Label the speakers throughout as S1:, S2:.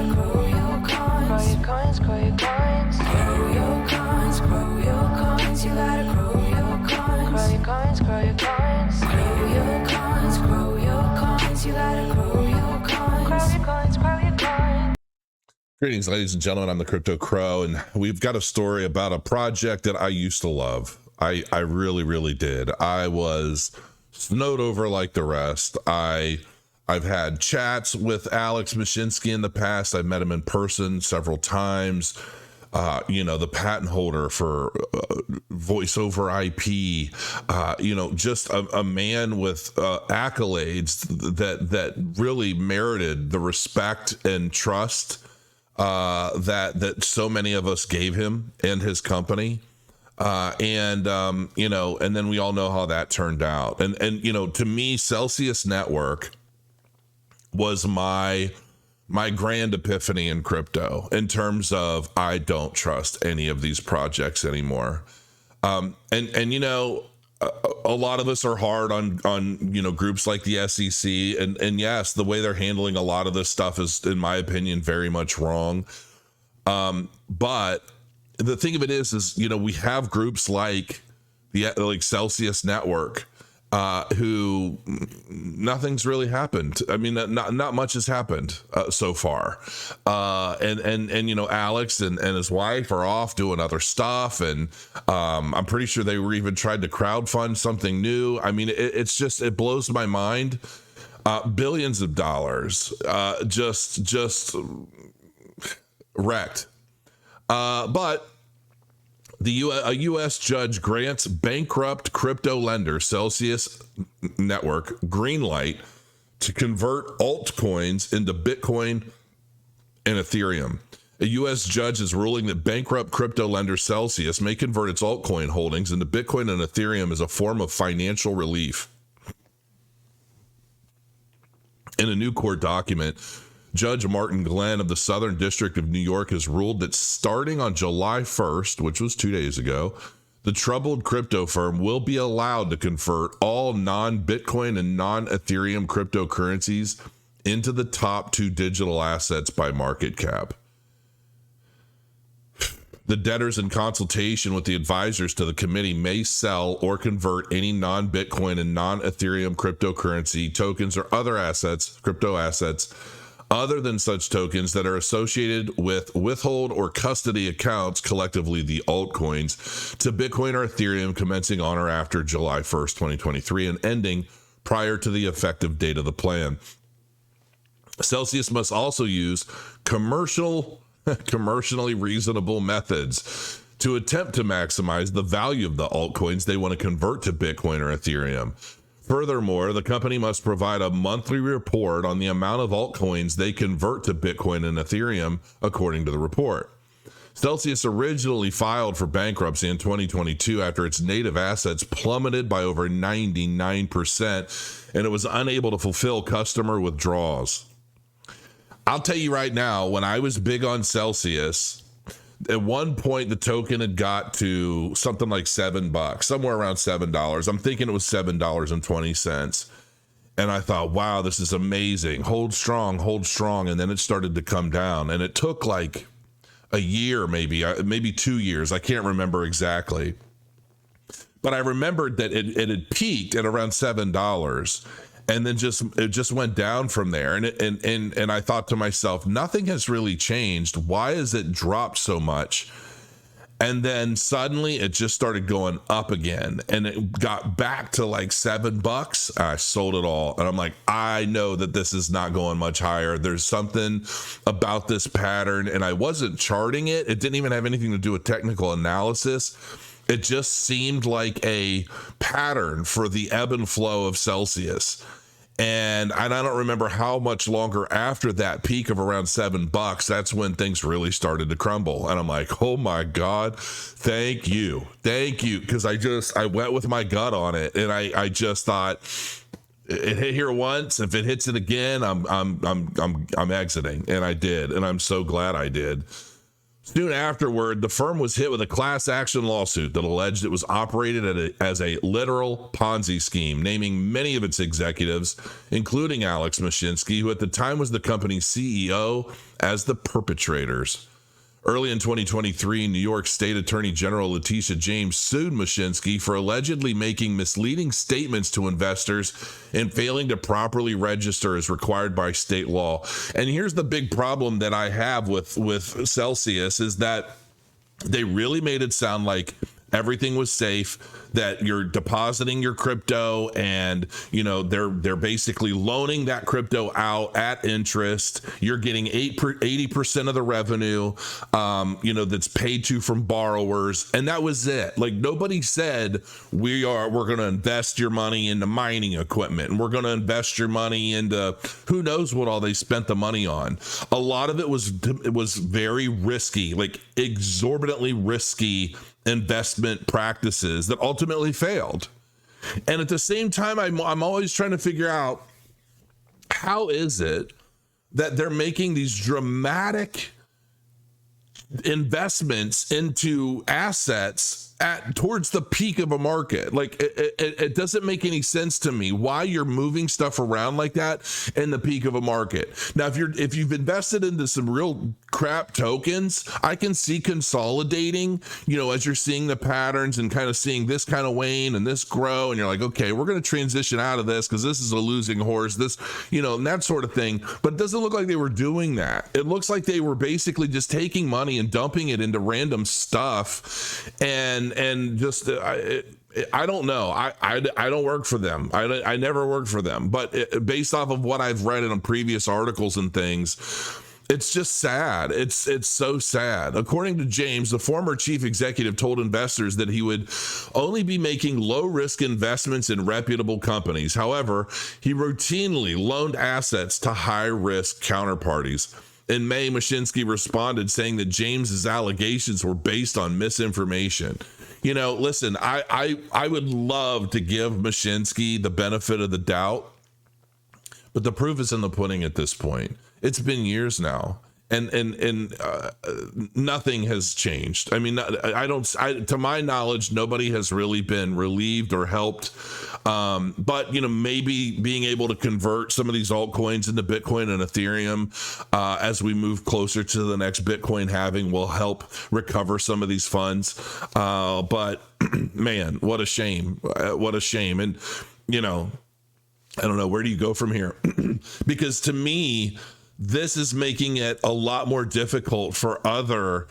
S1: gotta grow your coins. Grow your coins, grow your coins. Grow your coins, grow your coins. You gotta grow your coins. Grow your coins, grow your coins. Grow your coins, grow your coins. You gotta grow your coins. Grow your coins, grow your coins.
S2: Greetings, ladies and gentlemen. I'm the Crypto Crow, and we've got a story about a project that I used to love. I really did. I was snowed over like the rest. I've had chats with Alex Mashinsky in the past. I've met him in person several times. The patent holder for voice over IP, just a man with accolades that really merited the respect and trust that so many of us gave him and his company. And then we all know how that turned out. And to me, Celsius Network was my grand epiphany in crypto in terms of I don't trust any of these projects anymore. A lot of us are hard on groups like the SEC, and yes, the way they're handling a lot of this stuff is, in my opinion, very much wrong. But the thing of it is we have groups like Celsius Network, who nothing's really happened. I mean, not much has happened so far. And Alex and his wife are off doing other stuff. And I'm pretty sure they were even tried to crowdfund something new. I mean, it blows my mind. Billions of dollars, just wrecked. But a U.S. judge grants bankrupt crypto lender Celsius Network green light to convert altcoins into Bitcoin and Ethereum. A U.S. judge is ruling that bankrupt crypto lender Celsius may convert its altcoin holdings into Bitcoin and Ethereum as a form of financial relief. In a new court document, Judge Martin Glenn of the Southern District of New York has ruled that starting on July 1st, which was 2 days ago, the troubled crypto firm will be allowed to convert all non-Bitcoin and non-Ethereum cryptocurrencies into the top two digital assets by market cap. The debtors, in consultation with the advisors to the committee, may sell or convert any non-Bitcoin and non-Ethereum cryptocurrency tokens or other assets, crypto assets, other than such tokens that are associated with withhold or custody accounts, collectively the altcoins, to Bitcoin or Ethereum commencing on or after July 1st, 2023 and ending prior to the effective date of the plan. Celsius must also use commercially reasonable methods to attempt to maximize the value of the altcoins they want to convert to Bitcoin or Ethereum. Furthermore, the company must provide a monthly report on the amount of altcoins they convert to Bitcoin and Ethereum, according to the report. Celsius originally filed for bankruptcy in 2022 after its native assets plummeted by over 99%, and it was unable to fulfill customer withdrawals. I'll tell you right now, when I was big on Celsius, at one point the token had got to something like $7, somewhere around $7. I'm thinking it was $7.20. And I thought, wow, this is amazing. Hold strong. And then it started to come down, and it took like a year, maybe 2 years. I can't remember exactly. But I remembered that it had peaked at around $7. And then it just went down from there. And I thought to myself, nothing has really changed. Why has it dropped so much? And then suddenly it just started going up again, and it got back to like $7. I sold it all. And I'm like, I know that this is not going much higher. There's something about this pattern, and I wasn't charting it. It didn't even have anything to do with technical analysis. It just seemed like a pattern for the ebb and flow of Celsius. And I don't remember how much longer after that peak of around $7, that's when things really started to crumble. And I'm like, oh my God, thank you. Because I went with my gut on it. And I just thought, it hit here once. If it hits it again, I'm exiting. And I did. And I'm so glad I did. Soon afterward, the firm was hit with a class action lawsuit that alleged it was operated as a literal Ponzi scheme, naming many of its executives, including Alex Mashinsky, who at the time was the company's CEO, as the perpetrators. Early in 2023, New York State Attorney General Letitia James sued Mashinsky for allegedly making misleading statements to investors and failing to properly register as required by state law. And here's the big problem that I have with Celsius is that they really made it sound like everything was safe, that you're depositing your crypto and, they're basically loaning that crypto out at interest. You're getting 80% of the revenue, that's paid to from borrowers. And that was it. Like, nobody said we're going to invest your money into mining equipment and we're going to invest your money into who knows what all they spent the money on. A lot of it was very risky, like exorbitantly risky investment practices that ultimately failed. And at the same time, I'm always trying to figure out, how is it that they're making these dramatic investments into assets towards the peak of a market? Like, it doesn't make any sense to me why you're moving stuff around like that in the peak of a market. Now, if you've invested into some real crap tokens, I can see consolidating, as you're seeing the patterns and kind of seeing this kind of wane and this grow, and you're like, okay, we're going to transition out of this because this is a losing horse, this, and that sort of thing. But it doesn't look like they were doing that. It looks like they were basically just taking money and dumping it into random stuff, and just I don't know. I don't work for them. I never worked for them. But based off of what I've read in previous articles and things, it's just sad. It's so sad. According to James, the former chief executive told investors that he would only be making low-risk investments in reputable companies. However, he routinely loaned assets to high-risk counterparties. In May, Mashinsky responded saying that James's allegations were based on misinformation. Listen, I would love to give Mashinsky the benefit of the doubt, but the proof is in the pudding at this point. It's been years now, and nothing has changed. I mean, to my knowledge, nobody has really been relieved or helped. But maybe being able to convert some of these altcoins into Bitcoin and Ethereum as we move closer to the next Bitcoin halving will help recover some of these funds. But man, what a shame! What a shame! And I don't know, where do you go from here? Because to me, this is making it a lot more difficult for other,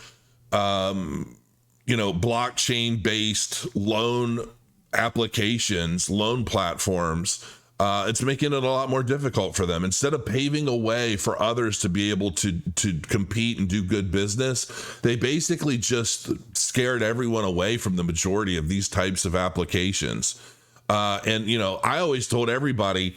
S2: blockchain-based loan applications, loan platforms. It's making it a lot more difficult for them. Instead of paving a way for others to be able to compete and do good business, they basically just scared everyone away from the majority of these types of applications. And I always told everybody,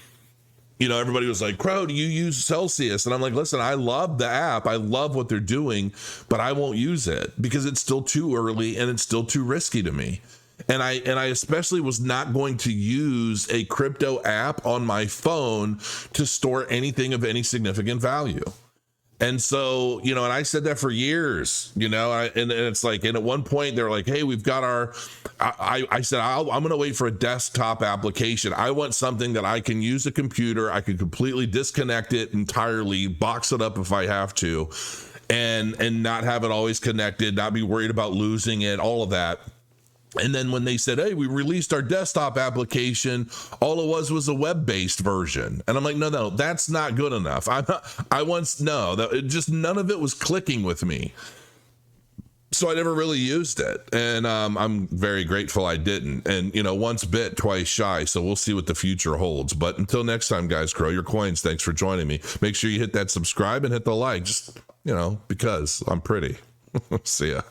S2: everybody was like, Crow, do you use Celsius? And I'm like, listen, I love the app. I love what they're doing, but I won't use it because it's still too early and it's still too risky to me. And I especially was not going to use a crypto app on my phone to store anything of any significant value. And so, and I said that for years, and it's like, and at one point they're like, hey, we've got I said, I'm going to wait for a desktop application. I want something that I can use a computer. I can completely disconnect it entirely, box it up if I have to, and not have it always connected, not be worried about losing it, all of that. And then when they said, hey, we released our desktop application, all it was a web-based version. And I'm like, no, that's not good enough. None of it was clicking with me. So I never really used it. And I'm very grateful I didn't. And, once bit, twice shy. So we'll see what the future holds. But until next time, guys, grow your coins. Thanks for joining me. Make sure you hit that subscribe and hit the like, just, because I'm pretty. See ya.